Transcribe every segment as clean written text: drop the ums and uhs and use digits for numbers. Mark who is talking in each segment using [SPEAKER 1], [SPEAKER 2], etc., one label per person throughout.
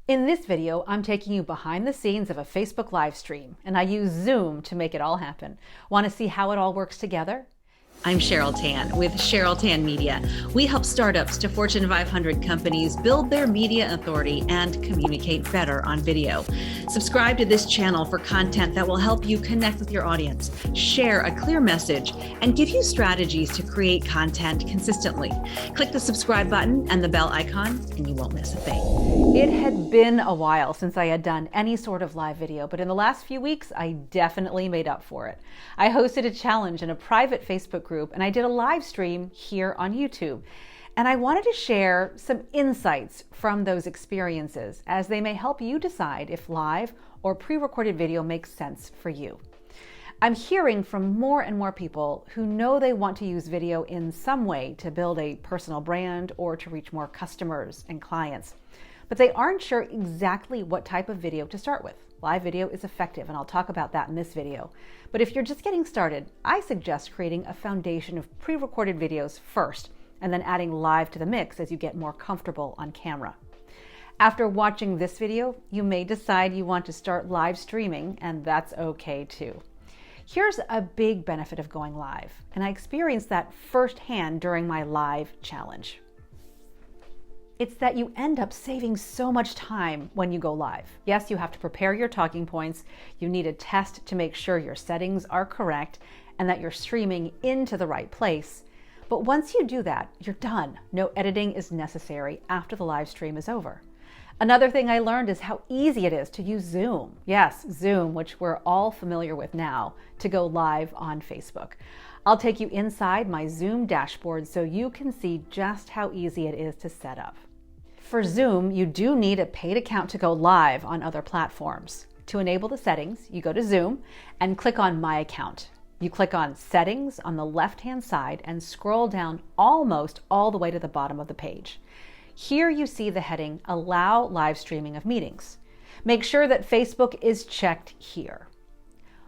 [SPEAKER 1] In this video, I'm taking you behind the scenes of a Facebook live stream, and I use Zoom to make it all happen. Want to see how it all works together? I'm Cheryl Tan with Cheryl Tan Media. We help startups to Fortune 500 companies build their media authority and communicate better on video. Subscribe to this channel for content that will help you connect with your audience, share a clear message, and give you strategies to create content consistently. Click the subscribe button and the bell icon, and you won't miss a thing. It had been a while since I had done any sort of live video, but in the last few weeks, I definitely made up for it. I hosted a challenge in a private Facebook group, and I did a live stream here on YouTube. And I wanted to share some insights from those experiences, as they may help you decide if live or pre-recorded video makes sense for you. I'm hearing from more and more people who know they want to use video in some way to build a personal brand or to reach more customers and clients, but they aren't sure exactly what type of video to start with. Live video is effective, and I'll talk about that in this video. But if you're just getting started, I suggest creating a foundation of pre-recorded videos first, and then adding live to the mix as you get more comfortable on camera. After watching this video, you may decide you want to start live streaming, and that's okay too. Here's a big benefit of going live, and I experienced that firsthand during my live challenge. It's that you end up saving so much time when you go live. Yes, you have to prepare your talking points. You need a test to make sure your settings are correct and that you're streaming into the right place. But once you do that, you're done. No editing is necessary after the live stream is over. Another thing I learned is how easy it is to use Zoom. Yes, Zoom, which we're all familiar with now, to go live on Facebook. I'll take you inside my Zoom dashboard so you can see just how easy it is to set up. For Zoom, you do need a paid account to go live on other platforms. To enable the settings, you go to Zoom and click on My Account. You click on Settings on the left-hand side and scroll down almost all the way to the bottom of the page. Here you see the heading, Allow Live Streaming of Meetings. Make sure that Facebook is checked here.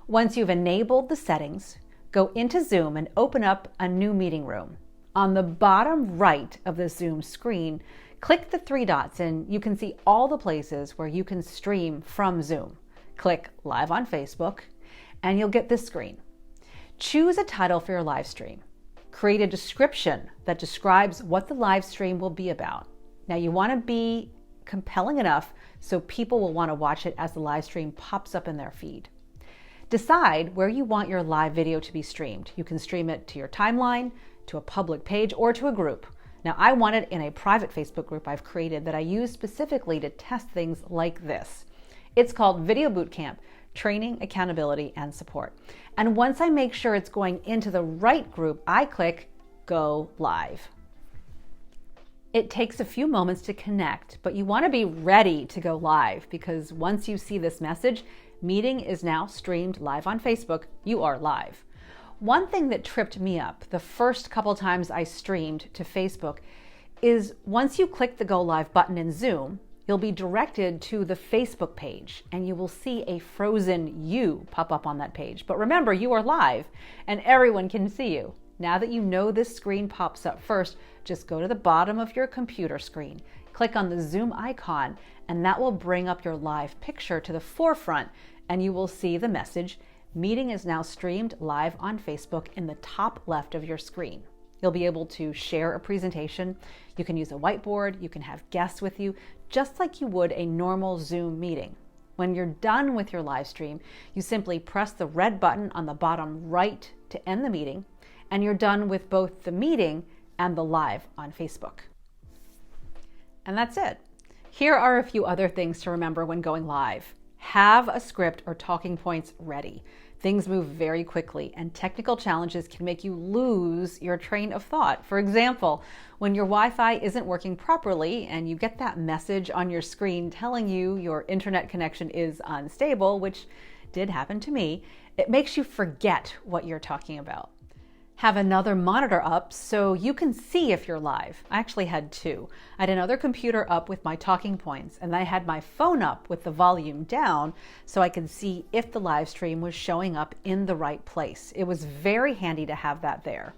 [SPEAKER 1] Once you've enabled the settings, go into Zoom and open up a new meeting room. On the bottom right of the Zoom screen, click the three dots and you can see all the places where you can stream from Zoom. Click Live on Facebook and you'll get this screen. Choose a title for your live stream. Create a description that describes what the live stream will be about. Now you want to be compelling enough so people will want to watch it as the live stream pops up in their feed. Decide where you want your live video to be streamed. You can stream it to your timeline, to a public page, or to a group. Now I want it in a private Facebook group I've created that I use specifically to test things like this. It's called Video Bootcamp, Training, Accountability, and Support. And once I make sure it's going into the right group, I click Go Live. It takes a few moments to connect, but you want to be ready to go live because once you see this message, meeting is now streamed live on Facebook, you are live. One thing that tripped me up the first couple times I streamed to Facebook is once you click the Go Live button in Zoom, you'll be directed to the Facebook page and you will see a frozen you pop up on that page. But remember, you are live and everyone can see you. Now that you know this screen pops up first, just go to the bottom of your computer screen, click on the Zoom icon, and that will bring up your live picture to the forefront and you will see the message, Meeting is now streamed live on Facebook in the top left of your screen. You'll be able to share a presentation. You can use a whiteboard. You can have guests with you, just like you would a normal Zoom meeting. When you're done with your live stream, you simply press the red button on the bottom right to end the meeting, and you're done with both the meeting and the live on Facebook. And that's it. Here are a few other things to remember when going live. Have a script or talking points ready. Things move very quickly and technical challenges can make you lose your train of thought. For example, when your Wi-Fi isn't working properly and you get that message on your screen telling you your internet connection is unstable, which did happen to me, it makes you forget what you're talking about. Have another monitor up so you can see if you're live. I actually had two. I had another computer up with my talking points, and I had my phone up with the volume down so I could see if the live stream was showing up in the right place. It was very handy to have that there.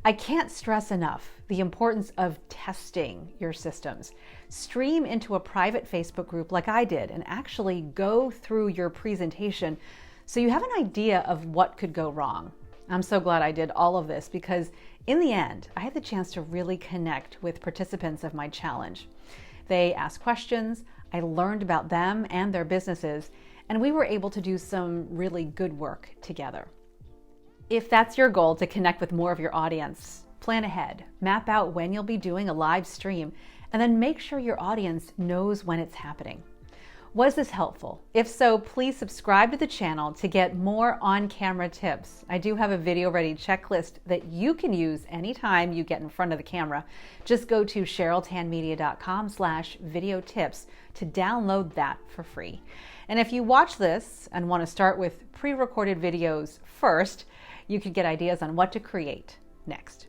[SPEAKER 1] I can't stress enough the importance of testing your systems. stream into a private Facebook group like I did and actually go through your presentation so you have an idea of what could go wrong. I'm so glad I did all of this because in the end, I had the chance to really connect with participants of my challenge. They asked questions, I learned about them and their businesses, and we were able to do some really good work together. If that's your goal, to connect with more of your audience, plan ahead, map out when you'll be doing a live stream, and then make sure your audience knows when it's happening. Was this helpful? If so, please subscribe to the channel to get more on-camera tips. I do have a video-ready checklist that you can use anytime you get in front of the camera. Just go to CherylTanMedia.com/video tips to download that for free. And if you watch this and want to start with pre-recorded videos first, you could get ideas on what to create next.